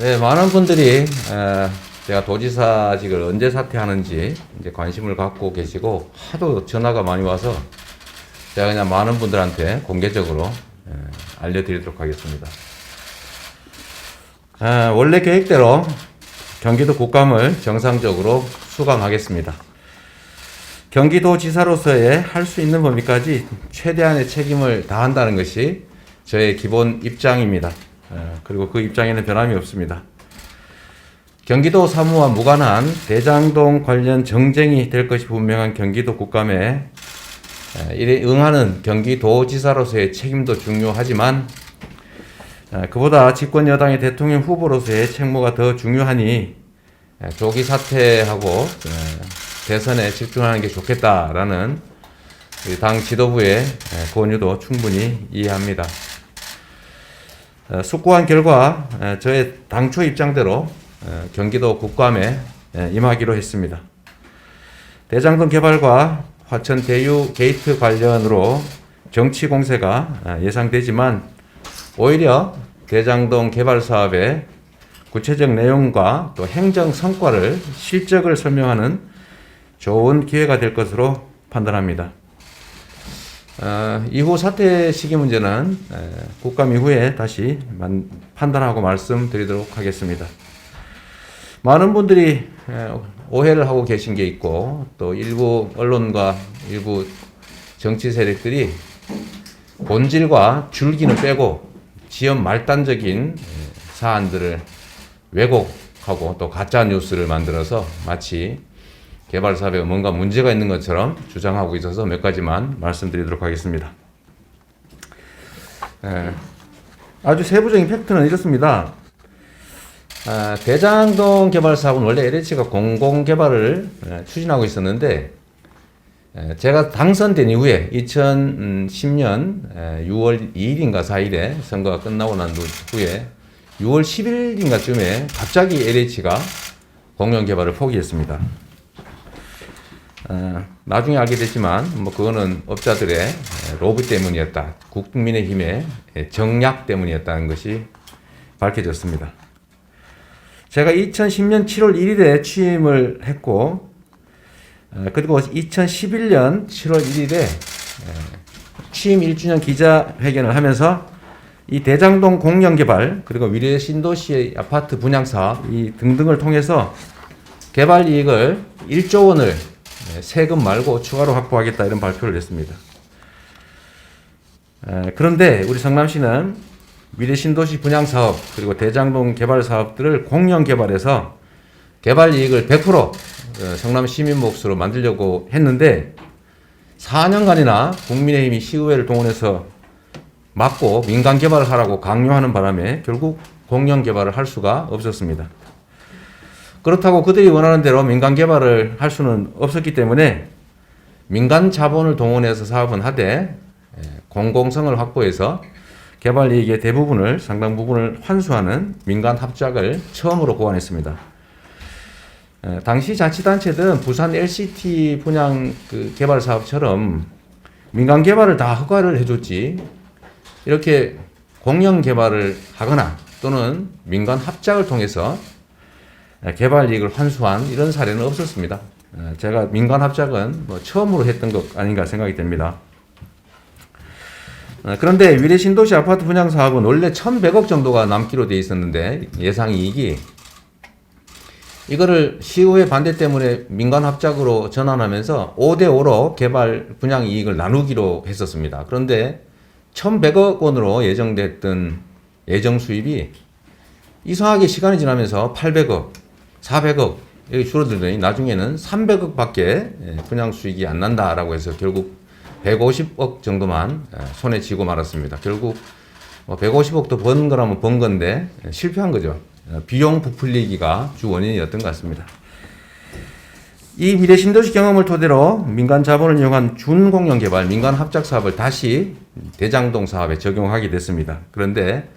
네, 많은 분들이 제가 도지사직을 언제 사퇴하는지 이제 관심을 갖고 계시고 하도 전화가 많이 와서 제가 그냥 많은 분들한테 공개적으로 알려드리도록 하겠습니다. 원래 계획대로 경기도 국감을 정상적으로 수강하겠습니다. 경기도지사로서의 할 수 있는 범위까지 최대한의 책임을 다한다는 것이 저의 기본 입장입니다. 그리고 그 입장에는 변함이 없습니다. 경기도 사무와 무관한 대장동 관련 정쟁이 될 것이 분명한 경기도 국감에 이에 응하는 경기도지사로서의 책임도 중요하지만 그보다 집권 여당의 대통령 후보로서의 책무가 더 중요하니 조기 사퇴하고 대선에 집중하는 게 좋겠다라는 당 지도부의 권유도 충분히 이해합니다. 숙고한 결과 저의 당초 입장대로 경기도 국감에 임하기로 했습니다. 대장동 개발과 화천 대유 게이트 관련으로 정치 공세가 예상되지만 오히려 대장동 개발 사업의 구체적 내용과 또 행정 성과를 실적을 설명하는 좋은 기회가 될 것으로 판단합니다. 이후 사퇴 시기 문제는 국감 이후에 다시 판단하고 말씀드리도록 하겠습니다. 많은 분들이 오해를 하고 계신 게 있고 또 일부 언론과 일부 정치 세력들이 본질과 줄기는 빼고 지연 말단적인 사안들을 왜곡하고 또 가짜 뉴스를 만들어서 마치 개발 사업에 뭔가 문제가 있는 것처럼 주장하고 있어서 몇 가지만 말씀드리도록 하겠습니다. 아주 세부적인 팩트는 이렇습니다. 대장동 개발 사업은 원래 LH가 공공개발을 추진하고 있었는데 제가 당선된 이후에 2010년 6월 2일인가 4일에 선거가 끝나고 난 후에 6월 10일인가 쯤에 갑자기 LH가 공영개발을 포기했습니다. 나중에 알게 됐지만 그거는 업자들의 로비 때문이었다. 국민의힘의 정략 때문이었다는 것이 밝혀졌습니다. 제가 2010년 7월 1일에 취임을 했고 그리고 2011년 7월 1일에 취임 1주년 기자회견을 하면서 이 대장동 공영개발 그리고 위례 신도시의 아파트 분양사업 이 등등을 통해서 개발 이익을 1조 원을 세금 말고 추가로 확보하겠다 이런 발표를 했습니다. 그런데 우리 성남시는 위례 신도시 분양사업 그리고 대장동 개발 사업들을 공영개발해서 개발 이익을 100% 성남 시민 몫으로 만들려고 했는데 4년간이나 국민의힘이 시의회를 동원해서 막고 민간 개발을 하라고 강요하는 바람에 결국 공영 개발을 할 수가 없었습니다. 그렇다고 그들이 원하는 대로 민간 개발을 할 수는 없었기 때문에 민간 자본을 동원해서 사업은 하되 공공성을 확보해서 개발 이익의 대부분을 상당 부분을 환수하는 민간 합작을 처음으로 고안했습니다. 당시 자치단체든 부산 LCT 분양 개발 사업처럼 민간 개발을 다 허가를 해줬지 이렇게 공영 개발을 하거나 또는 민간 합작을 통해서 개발 이익을 환수한 이런 사례는 없었습니다. 제가 민간 합작은 처음으로 했던 것 아닌가 생각이 됩니다. 그런데 위례 신도시 아파트 분양 사업은 원래 1,100억 정도가 남기로 돼 있었는데 예상 이익이 이거를 시의회 반대 때문에 민간 합작으로 전환하면서 5대5로 개발 분양 이익을 나누기로 했었습니다. 그런데 1,100억 원으로 예정됐던 예정 수입이 이상하게 시간이 지나면서 800억, 400억 이렇게 줄어들더니 나중에는 300억 밖에 분양 수익이 안 난다라고 해서 결국 150억 정도만 손에 쥐고 말았습니다. 결국 150억도 번 거라면 번 건데 실패한 거죠. 비용 부풀리기가 주 원인이었던 것 같습니다. 이 위례 신도시 경험을 토대로 민간 자본을 이용한 준공영 개발, 민간 합작 사업을 다시 대장동 사업에 적용하게 됐습니다. 그런데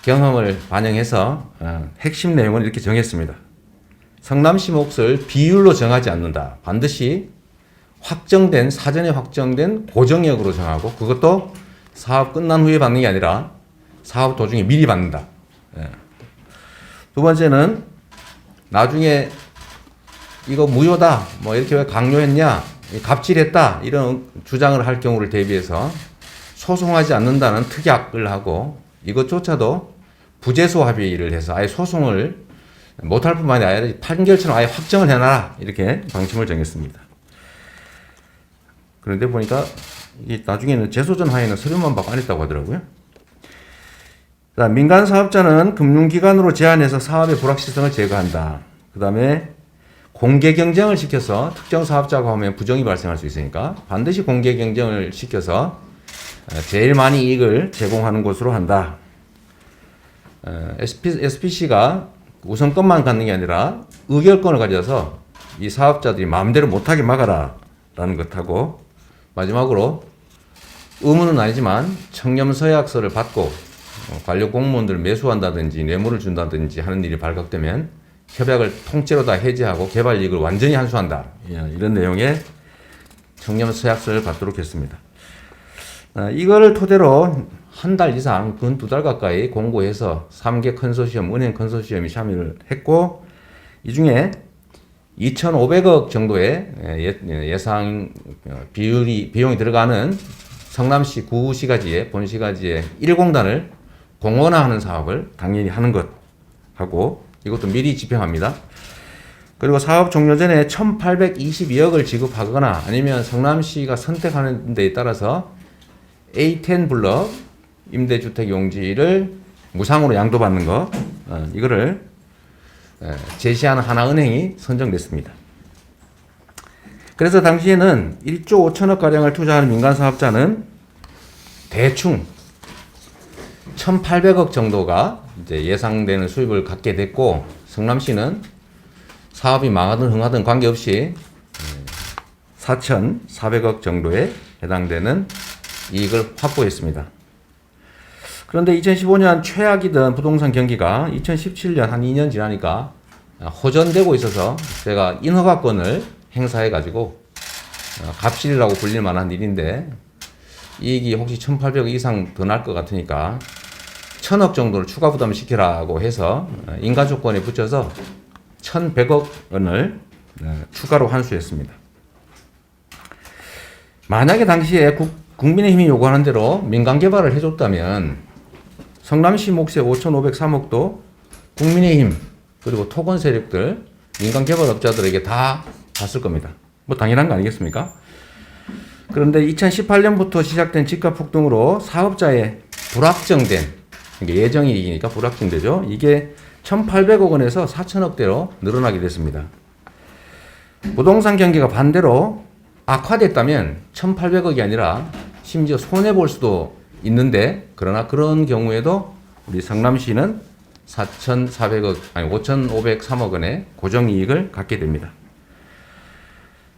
경험을 반영해서 핵심 내용은 이렇게 정했습니다. 성남시 몫을 비율로 정하지 않는다. 반드시 사전에 확정된 고정액으로 정하고 그것도 사업 끝난 후에 받는 게 아니라 사업 도중에 미리 받는다. 두 번째는 나중에 이거 무효다, 뭐 이렇게 왜 강요했냐, 갑질했다 이런 주장을 할 경우를 대비해서 소송하지 않는다는 특약을 하고 이것조차도 부재소 합의를 해서 아예 소송을 못할 뿐만이 아니라 판결처럼 아예 확정을 해놔라 이렇게 방침을 정했습니다. 그런데 보니까 나중에는 재소전 하에는 서류만 받고 안 했다고 하더라고요. 민간 사업자는 금융기관으로 제한해서 사업의 불확실성을 제거한다. 그 다음에 공개 경쟁을 시켜서 특정 사업자가 하면 부정이 발생할 수 있으니까 반드시 공개 경쟁을 시켜서 제일 많이 이익을 제공하는 곳으로 한다. SPC가 우선권만 갖는 게 아니라 의결권을 가져서 이 사업자들이 마음대로 못하게 막아라 라는 것하고 마지막으로 의무는 아니지만 청렴서약서를 받고 관련 공무원들을 매수한다든지 뇌물을 준다든지 하는 일이 발각되면 협약을 통째로 다 해지하고 개발 이익을 완전히 환수한다. 이런 내용의 청렴서약서를 받도록 했습니다. 이거를 토대로 한 달 이상, 근 2달 가까이 공고해서 3개 컨소시엄, 은행 컨소시엄이 참여를 했고 이 중에 2,500억 정도의 예상 비용이 들어가는 성남시 구시가지의 본시가지의 1공단을 공원화하는 사업을 당연히 하는 것 하고 이것도 미리 집행합니다. 그리고 사업 종료 전에 1,822억을 지급하거나 아니면 성남시가 선택하는 데에 따라서 A10 블럭 임대주택 용지를 무상으로 양도받는 거 이거를 제시하는 하나은행이 선정됐습니다. 그래서 당시에는 1조 5천억 가량을 투자하는 민간 사업자는 대충 1,800억 정도가 이제 예상되는 수입을 갖게 됐고 성남시는 사업이 망하든 흥하든 관계없이 4,400억 정도에 해당되는 이익을 확보했습니다. 그런데 2015년 최악이던 부동산 경기가 2017년 한 2년 지나니까 호전되고 있어서 제가 인허가권을 행사해 가지고 갑질이라고 불릴 만한 일인데 이익이 혹시 1,800억 이상 더 날 것 같으니까 1,000억 정도를 추가 부담시키라고 해서 인가조건에 붙여서 1,100억 원을 추가로 환수했습니다. 만약에 당시에 국민의힘이 요구하는 대로 민간 개발을 해줬다면 성남시 몫의 5,503억도 국민의힘 그리고 토건 세력들 민간 개발업자들에게 다 갔을 겁니다. 뭐 당연한 거 아니겠습니까? 그런데 2018년부터 시작된 집값 폭등으로 사업자의 불확정된 예정이익이니까 불확정되죠. 이게 1,800억 원에서 4,000억대로 늘어나게 됐습니다. 부동산 경기가 반대로 악화됐다면 1,800억이 아니라 심지어 손해볼 수도 있는데 그러나 그런 경우에도 우리 성남시는 5,503억 원의 고정이익을 갖게 됩니다.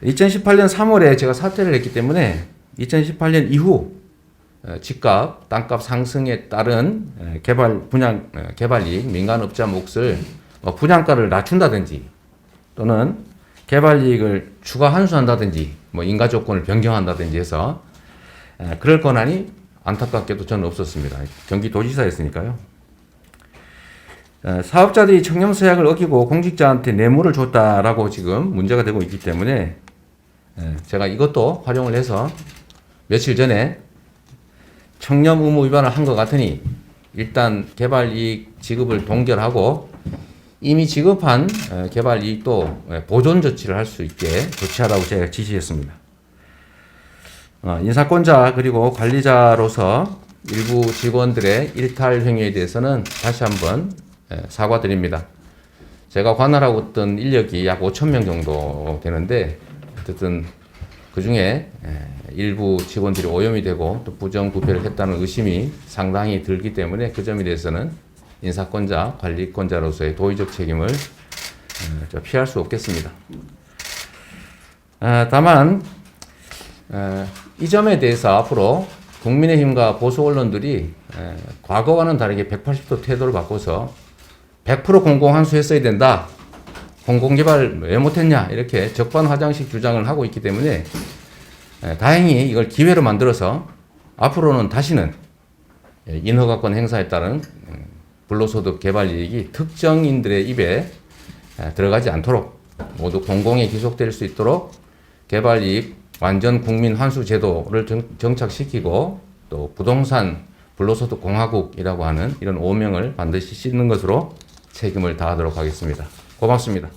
2018년 3월에 제가 사퇴를 했기 때문에 2018년 이후 집값, 땅값 상승에 따른 개발이익, 민간업자 몫을 분양가를 낮춘다든지 또는 개발이익을 추가 환수한다든지 인가조건을 변경한다든지 해서 그럴 권한이 안타깝게도 저는 없었습니다. 경기도지사였으니까요. 사업자들이 청렴서약을 어기고 공직자한테 뇌물을 줬다라고 지금 문제가 되고 있기 때문에 제가 이것도 활용을 해서 며칠 전에 청렴 의무 위반을 한 것 같으니 일단 개발이익 지급을 동결하고 이미 지급한 개발이익도 보존 조치를 할 수 있게 조치하라고 제가 지시했습니다. 인사권자 그리고 관리자로서 일부 직원들의 일탈 행위에 대해서는 다시 한번 사과드립니다. 제가 관할하고 있던 인력이 약 5,000명 정도 되는데 어쨌든 그 중에 일부 직원들이 오염이 되고 또 부정부패를 했다는 의심이 상당히 들기 때문에 그 점에 대해서는 인사권자, 관리권자로서의 도의적 책임을 피할 수 없겠습니다. 다만 이 점에 대해서 앞으로 국민의힘과 보수 언론들이 과거와는 다르게 180도 태도를 바꿔서 100% 공공환수했어야 된다. 공공개발 왜 못했냐 이렇게 적반하장식 주장을 하고 있기 때문에 다행히 이걸 기회로 만들어서 앞으로는 다시는 인허가권 행사에 따른 불로소득 개발 이익이 특정인들의 입에 들어가지 않도록 모두 공공에 기속될 수 있도록 개발 이익 완전 국민 환수 제도를 정착시키고 또 부동산 불로소득 공화국이라고 하는 이런 오명을 반드시 씻는 것으로 책임을 다하도록 하겠습니다. 고맙습니다.